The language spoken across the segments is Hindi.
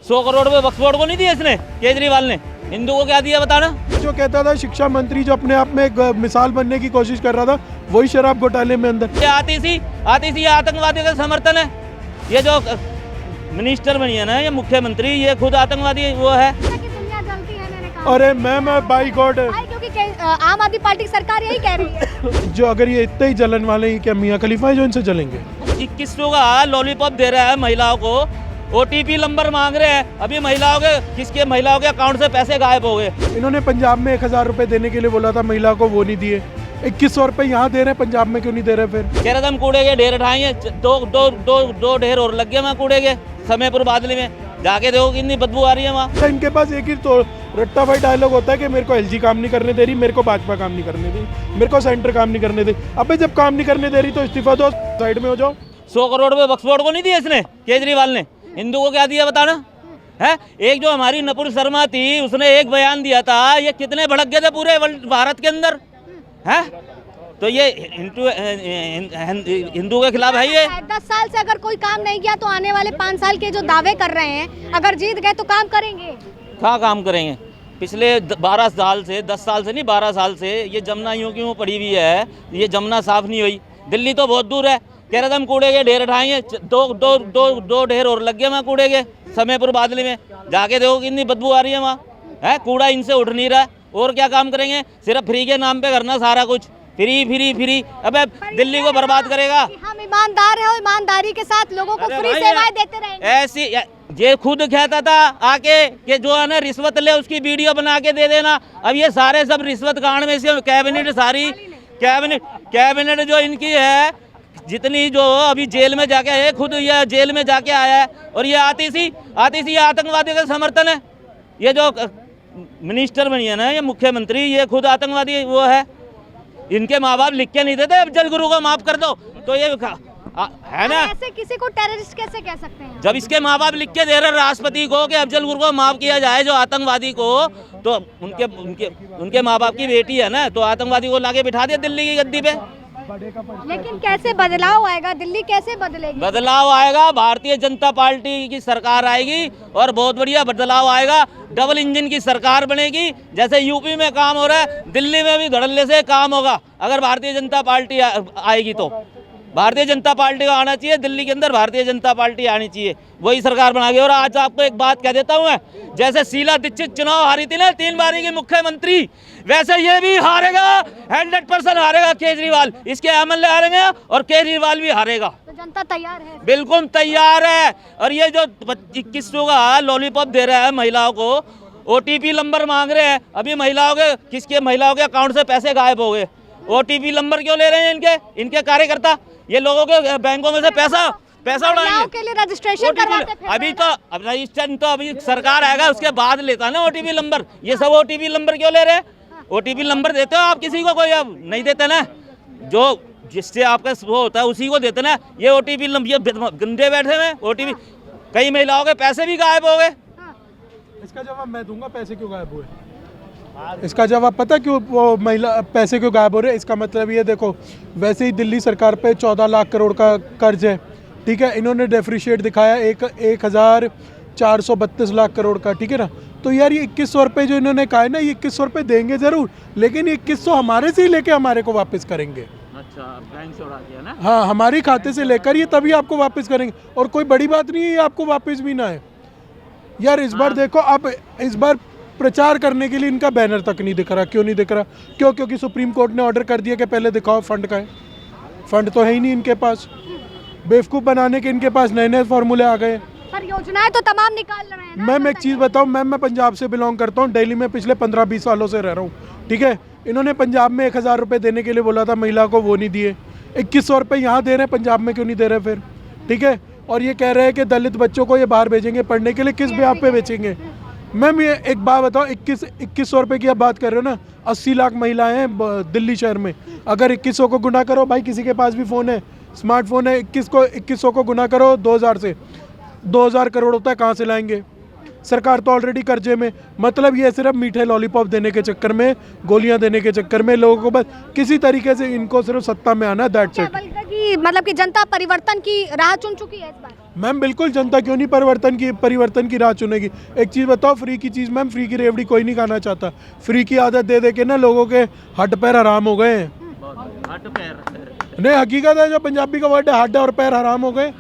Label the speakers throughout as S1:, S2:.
S1: 100 करोड़ रुपए वक्फ बोर्ड को नहीं दिए इसने, केजरीवाल ने। हिंदू को क्या दिया बताना।
S2: जो कहता था शिक्षा मंत्री, जो अपने आप में एक मिसाल बनने की कोशिश कर रहा था, वही शराब घोटाले में अंदर।
S1: ये आतिशी आतंकवादियों का समर्थन है। ये जो मिनिस्टर बनी है ना, ये मुख्यमंत्री, ये खुद आतंकवादी वो है।
S3: दुनिया जलती है मैंने कहा।
S2: अरे मैम बाई गॉड,
S3: क्योंकि आम आदमी पार्टी सरकार यही कह रही है।
S2: जो अगर ये इतने ही जलन वाले हैं, क्या मियां खलीफा है जो इनसे जलेंगे?
S1: 2100 का लॉलीपॉप दे रहा है महिलाओं को, OTP नंबर मांग रहे हैं। अभी महिलाओं के अकाउंट से पैसे गायब हो गए।
S2: इन्होंने पंजाब में 1000 रुपए देने के लिए बोला था महिला को, वो नहीं दिए। 2100 रुपए यहाँ दे रहे हैं, पंजाब में क्यों नहीं दे रहे? फिर
S1: कह रहे थे हम कूड़े के ढेर उठाएंगे। दो ढेर और लग गए वहाँ कूड़े के, समयपुर बादली में। जाके देखो कितनी बदबू आ रही है वहाँ।
S2: इनके पास एक ही तो रट्टा भाई डायलॉग होता है कि मेरे को LG काम नहीं करने दे रही, मेरे को भाजपा काम नहीं करने दे रही, मेरे को सेंटर काम नहीं करने दे। अबे जब काम नहीं करने दे रही तो इस्तीफा दो, साइड में हो जाओ।
S1: 100 करोड़ रुपए वक्फ बोर्ड को नहीं दिए इसने, केजरीवाल ने। हिंदू को क्या दिया बताना है। एक जो हमारी नपुर शर्मा थी, उसने एक बयान दिया था, ये कितने भड़क गए थे पूरे भारत के अंदर है। तो ये हिंदू के खिलाफ है। ये
S3: 10 साल से अगर कोई काम नहीं किया तो आने वाले 5 साल के जो दावे कर रहे हैं, अगर जीत गए तो काम करेंगे।
S1: कहाँ काम करेंगे? पिछले 12 साल से, 10 साल से नहीं, 12 साल से ये जमुना यूं क्यों पड़ी हुई है, ये जमुना साफ नहीं हुई। दिल्ली तो बहुत दूर है। कह रहे थे हम कूड़े के ढेर उठाएंगे। दो ढेर और लग गए वहाँ कूड़े के, समयपुर बादली में। जाके देखो कितनी बदबू आ रही है वहाँ है। कूड़ा इनसे उठ नहीं रहा है। और क्या काम करेंगे? सिर्फ फ्री के नाम पे करना सारा कुछ, फ्री। अबे दिल्ली को बर्बाद करेगा।
S3: हम ईमानदार हैं और ईमानदारी के साथ लोगों को फ्री सेवाएं देते रहेंगे।
S1: ऐसी ये खुद कहता था आके कि जो है ना रिश्वत ले उसकी वीडियो बना के दे देना। अब ये सारे सब रिश्वत कांड में से कैबिनेट जो इनकी है, जितनी जो अभी जेल में जाके है, खुद ये जेल में जाके आया है। और ये आतिशी आतंकवादियों का समर्थन है। ये जो मिनिस्टर बनी है ना, ये मुख्यमंत्री, ये खुद आतंकवादी वो है। इनके माँ बाप लिख के नहीं देते अफजल गुरु को माफ कर दो, तो ये है ना।
S3: ऐसे किसी को टेररिस्ट कैसे कह सकते हैं?
S1: जब इसके माँ बाप लिख के दे रहे राष्ट्रपति को कि अफजल गुरु को माफ किया जाए, जो आतंकवादी को, तो उनके माँ बाप की बेटी है ना, तो आतंकवादी को लाके बिठा दिया दिल्ली की गद्दी पे।
S3: लेकिन कैसे बदलाव आएगा? दिल्ली कैसे बदलेगी?
S1: बदलाव आएगा, भारतीय जनता पार्टी की सरकार आएगी और बहुत बढ़िया बदलाव आएगा। डबल इंजन की सरकार बनेगी। जैसे यूपी में काम हो रहा है, दिल्ली में भी धड़ल्ले से काम होगा। अगर भारतीय जनता पार्टी आएगी तो भारतीय जनता पार्टी को आना चाहिए, दिल्ली के अंदर भारतीय जनता पार्टी आनी चाहिए, वही सरकार बनाएगी। और आज आपको एक बात कह देता हूँ मैं, जैसे शीला दीक्षित चुनाव हारी थी ना 3 बारी की मुख्यमंत्री, वैसे ये भी हारेगा, 100% हारेगा केजरीवाल। इसके MLA हारेंगे और केजरीवाल भी हारेगा।
S3: तो जनता तैयार है?
S1: बिल्कुल तैयार है। और ये जो 2100 का लॉलीपॉप दे रहा है महिलाओं को, OTP नंबर मांग रहे हैं। अभी महिलाओं के अकाउंट से पैसे गायब हो गए। OTP नंबर क्यों ले रहे हैं इनके कार्यकर्ता? ये लोगों के बैंकों में से पैसा उड़ाएंगे
S3: के लिए रजिस्ट्रेशन करवाते हैं।
S1: अभी तो रजिस्ट्रेशन तो अभी सरकार आएगा उसके बाद लेता ना OTP नंबर। ये सब OTP नंबर क्यों ले रहे हैं? OTP नंबर देते हो आप किसी को? कोई अब नहीं देते ना, जो जिससे आपका वो होता है उसी को देते ना। ये OTP नंबर, ये गंदे बैठे हुए OTP। कई महिलाओं के पैसे भी गायब हो गए।
S2: इसका जवाब मैं दूंगा, पैसे क्यों गायब हुए? इसका जवाब पता क्यों वो महिला पैसे क्यों गायब हो रहे हैं? इसका मतलब ये देखो, वैसे ही दिल्ली सरकार पे 14 लाख करोड़ का कर्ज है, ठीक है। इन्होंने डेप्रिशिएट दिखाया 1432 लाख करोड़ का, ठीक है ना। तो यार ये 2100 रुपये जो इन्होंने कहा है ना, ये 2100 रुपये देंगे जरूर, लेकिन ये 2100 हमारे से ही लेके हमारे को वापस करेंगे।
S1: अच्छा, बैंक से उड़ा दिया ना?
S2: हाँ, हमारी खाते से लेकर ये तभी आपको वापस करेंगे। और कोई बड़ी बात नहीं है ये आपको वापस भी ना है यार। इस बार देखो, अब इस बार प्रचार करने के लिए इनका बैनर तक नहीं दिख रहा। क्यों नहीं दिख रहा? क्योंकि सुप्रीम कोर्ट ने ऑर्डर कर दिया कि पहले दिखाओ फंड का है। फंड तो है ही नहीं इनके पास। बेवकूफ़ बनाने के इनके पास नए फॉर्मूले आ गए।
S3: पर योजनाएं तो तमाम निकाल रहे हैं ना।
S2: मैम एक चीज़ बताऊँ, मैं पंजाब से बिलोंग करता हूँ, दिल्ली में पिछले 15-20 सालों से रह रहा हूँ, ठीक है। इन्होंने पंजाब में 1000 रुपये देने के लिए बोला था महिला को, वो नहीं दिए। 2100 रुपये यहाँ दे रहे हैं, पंजाब में क्यों नहीं दे रहे फिर? ठीक है। और ये कह रहे हैं कि दलित बच्चों को ये बाहर भेजेंगे पढ़ने के लिए। किस ब्याह पे बेचेंगे? मैम ये एक बात बताओ, 2100 रुपये की आप बात कर रहे हो ना, 80 लाख महिलाएं हैं दिल्ली शहर में। अगर 2100 को गुना करो, भाई किसी के पास भी फ़ोन है, स्मार्टफोन है, 2100 को गुना करो 2000 से, 2000 करोड़ होता है। कहाँ से लाएंगे? सरकार तो ऑलरेडी कर्जे में। मतलब ये सिर्फ मीठे लॉलीपॉप देने के चक्कर में, गोलियां देने के चक्कर में लोगों को बस किसी तरीके से इनको सिर्फ सत्ता में आना है, दैट्स इट।
S3: मतलब कि जनता परिवर्तन की राह चुन चुकी है इस बार।
S2: मैम बिल्कुल, जनता क्यों नहीं परिवर्तन की राह चुनेगी। एक चीज़ बताओ, फ्री की चीज़ मैम, फ्री की रेवड़ी कोई नहीं खाना चाहता। फ्री की आदत दे दे के ना लोगों के हड्ड पैर हराम हो गए हैं। नहीं, हकीकत है, जो पंजाबी का वर्ड है, हड्ड और पैर हराम हो गए।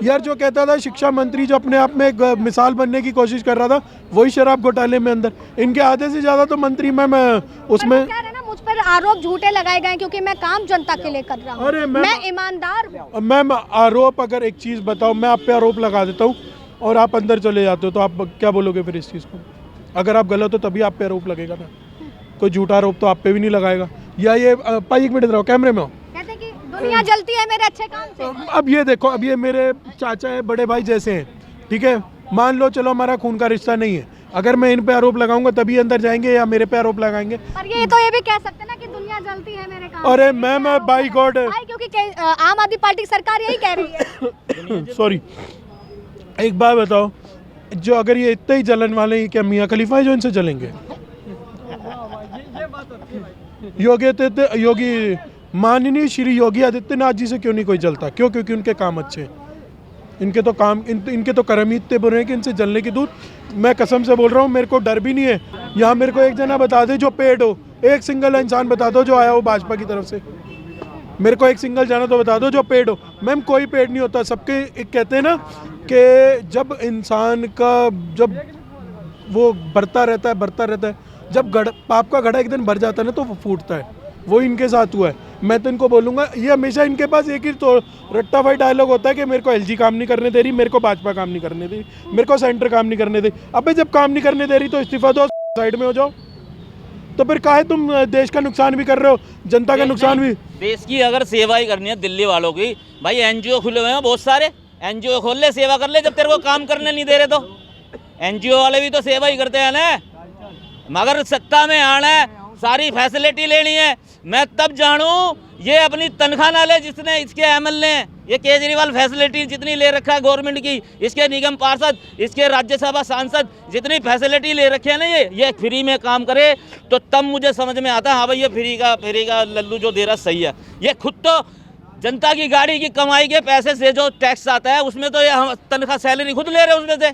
S2: यार जो कहता था शिक्षा मंत्री, जो अपने आप में एक मिसाल बनने की कोशिश कर रहा था, वही शराब घोटाले में अंदर। इनके आधे से ज़्यादा तो मंत्री मैम उसमें
S3: कह रहे हैं ना, मुझ पर आरोप झूठे लगाए गए क्योंकि मैं काम जनता के लिए कर रहा हूँ।
S2: अरे
S3: मैं ईमानदार हूँ।
S2: मैम आरोप, अगर एक चीज़ बताओ, मैं आप पे आरोप लगा देता हूँ और आप अंदर चले जाते हो, तो आप क्या बोलोगे फिर इस चीज़ को? अगर आप गलत हो तभी आप पे आरोप लगेगा ना, कोई झूठा आरोप तो आप पे भी नहीं लगाएगा। या ये पाई, एक मिनट रहो, कैमरे में हो।
S3: कहते कि दुनिया जलती है मेरे अच्छे काम से।
S2: अब ये देखो, अब ये मेरे चाचा है, बड़े भाई जैसे हैं, ठीक है। मान लो चलो हमारा खून का रिश्ता नहीं है, अगर मैं इन पे आरोप लगाऊंगा तभी अंदर जाएंगे या मेरे पे आरोप लगाएंगे?
S3: पर ये तो ये भी कह सकते ना कि दुनिया जलती है मेरे काम
S2: अरे
S3: से।
S2: मैम, बाई गॉड,
S3: भाई, क्योंकि आम आदमी पार्टी की सरकार यही कह रही है।
S2: सॉरी, एक बात बताओ, जो अगर ये इतने ही जलन वाले हैं, क्या मियाँ खलीफा है जो इनसे जलेंगे? योगी माननीय श्री योगी आदित्यनाथ जी से क्यों नहीं कोई जलता? क्यों? क्योंकि उनके काम अच्छे हैं। इनके तो काम, इनके तो कर्म ही इतने बुरे हैं कि इनसे जलने की दूर। मैं कसम से बोल रहा हूँ, मेरे को डर भी नहीं है। यहाँ मेरे को एक जना बता दे जो पेड हो, एक सिंगल इंसान बता दो जो आया हो भाजपा की तरफ से। मेरे को एक सिंगल जाना तो बता दो जो पेड हो। मैम कोई पेड नहीं होता, सबके एक कहते हैं ना कि जब इंसान का, जब वो बढ़ता रहता है, जब पाप का घड़ा एक दिन भर जाता है ना, तो वो फूटता है। वो इनके साथ हुआ है। मैं तो इनको बोलूँगा, ये हमेशा इनके पास एक ही तो रट्टा फाई डायलॉग होता है कि मेरे को एलजी काम नहीं करने दे रही, मेरे को भाजपा काम नहीं करने दे रही, मेरे को सेंटर काम नहीं करने दे रही। अबे जब काम नहीं करने दे रही तो इस्तीफा दो, साइड में हो जाओ। तो फिर काहे तुम देश का नुकसान भी कर रहे हो, जनता का नुकसान भी?
S1: देश की अगर सेवा ही करनी है दिल्ली वालों की, भाई एनजीओ खुले हुए हैं बहुत सारे, एनजीओ खोल ले, सेवा कर ले। जब तेरे को काम करने नहीं दे रहे तो एनजीओ वाले भी तो सेवा ही करते हैं ना। मगर सत्ता में आना है, सारी फैसिलिटी लेनी है। मैं तब जानूं ये अपनी तनख्वाह ना ले जिसने इसके एमएलए हैं। ये केजरीवाल फैसिलिटी जितनी ले रखा है गवर्नमेंट की, इसके निगम पार्षद, इसके राज्यसभा सांसद जितनी फैसिलिटी ले रखे हैं ना, ये फ्री में काम करे तो तब मुझे समझ में आता है, हाँ भाई ये फ्री का लल्लू जो दे रहा सही है। ये खुद तो जनता की गाड़ी की कमाई के पैसे से जो टैक्स आता है उसमें तो ये हम तनख्वाह सैलरी खुद ले रहे हैं उसमें से,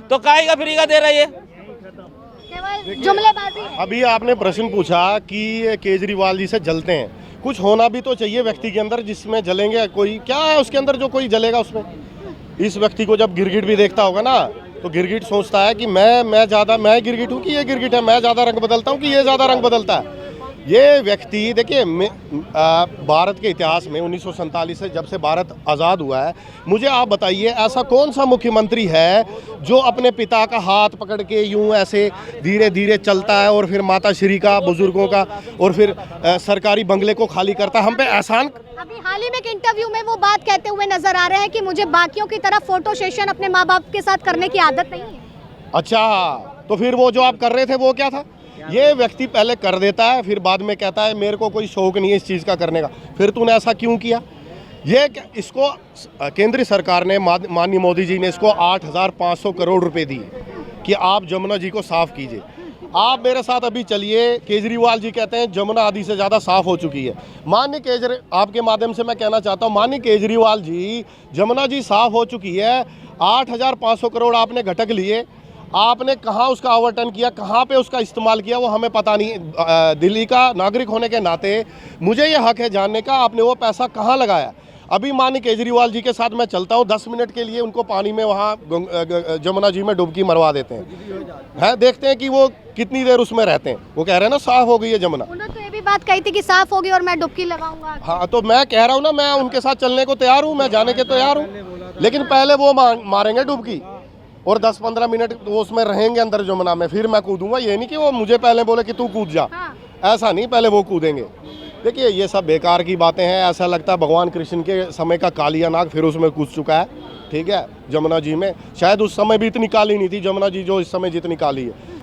S1: तो काहे का फ्री का दे रहा है? ये
S3: केवल जुमलेबाजी है।
S4: अभी आपने प्रश्न पूछा कि ये केजरीवाल जी से जलते हैं, कुछ होना भी तो चाहिए व्यक्ति के अंदर जिसमें जलेंगे। कोई क्या है उसके अंदर जो कोई जलेगा उसमें? इस व्यक्ति को जब गिरगिट भी देखता होगा ना, तो गिरगिट सोचता है कि मैं गिरगिट हूँ कि ये गिरगिट है, मैं ज़्यादा रंग बदलता हूँ कि ये ज़्यादा रंग बदलता है। ये व्यक्ति देखिए, भारत के इतिहास में 1947 से जब से भारत आज़ाद हुआ है, मुझे आप बताइए ऐसा कौन सा मुख्यमंत्री है जो अपने पिता का हाथ पकड़ के यूं ऐसे धीरे धीरे चलता है और फिर माता श्री का, बुजुर्गों का, और फिर सरकारी बंगले को खाली करता है, हम पे एहसान।
S3: अभी हाल ही में एक इंटरव्यू में वो बात कहते हुए नजर आ रहे हैं कि मुझे बाकियों की तरह फोटो सेशन अपने माँ बाप के साथ करने की आदत नहीं है।
S4: अच्छा, तो फिर वो जो आप कर रहे थे वो क्या था? ये व्यक्ति पहले कर देता है, फिर बाद में कहता है मेरे को कोई शौक नहीं है इस चीज़ का करने का। फिर तूने ऐसा क्यों किया? इसको केंद्र सरकार ने, माननीय मोदी जी ने इसको 8,500 करोड़ रुपए दिए कि आप जमुना जी को साफ़ कीजिए। आप मेरे साथ अभी चलिए, केजरीवाल जी कहते हैं जमुना आदि से ज़्यादा साफ़ हो चुकी है। माननीय आपके माध्यम से मैं कहना चाहता हूँ, माननीय केजरीवाल जी, जमुना जी साफ़ हो चुकी है। 8,500 करोड़ आपने घटक लिए, आपने कहाँ उसका आवंटन किया, कहाँ पे उसका इस्तेमाल किया, वो हमें पता नहीं। दिल्ली का नागरिक होने के नाते मुझे ये हक है जानने का आपने वो पैसा कहाँ लगाया। अभी माननीय केजरीवाल जी के साथ मैं चलता हूँ, 10 मिनट के लिए उनको पानी में वहाँ जमुना जी में डुबकी मरवा देते हैं, देखते हैं कि वो कितनी देर उसमें रहते हैं। वो कह रहे हैं ना साफ़ हो गई है जमुना।
S3: उन्होंने तो ये भी बात कही थी कि साफ होगी और मैं डुबकी लगाऊंगा।
S4: हाँ, तो मैं कह रहा हूँ ना, मैं उनके साथ चलने को तैयार हूँ, मैं जाने के तैयार हूँ, लेकिन पहले वो मारेंगे डुबकी और 10-15 मिनट वो उसमें रहेंगे अंदर जमुना में, फिर मैं कूदूंगा। ये नहीं कि वो मुझे पहले बोले कि तू कूद जा, ऐसा नहीं, पहले वो कूदेंगे। देखिए ये सब बेकार की बातें हैं। ऐसा लगता है भगवान कृष्ण के समय का कालिया नाग फिर उसमें कूद चुका है, ठीक है, जमुना जी में। शायद उस समय भी इतनी काली नहीं थी जमुना जी जो इस समय जितनी काली है।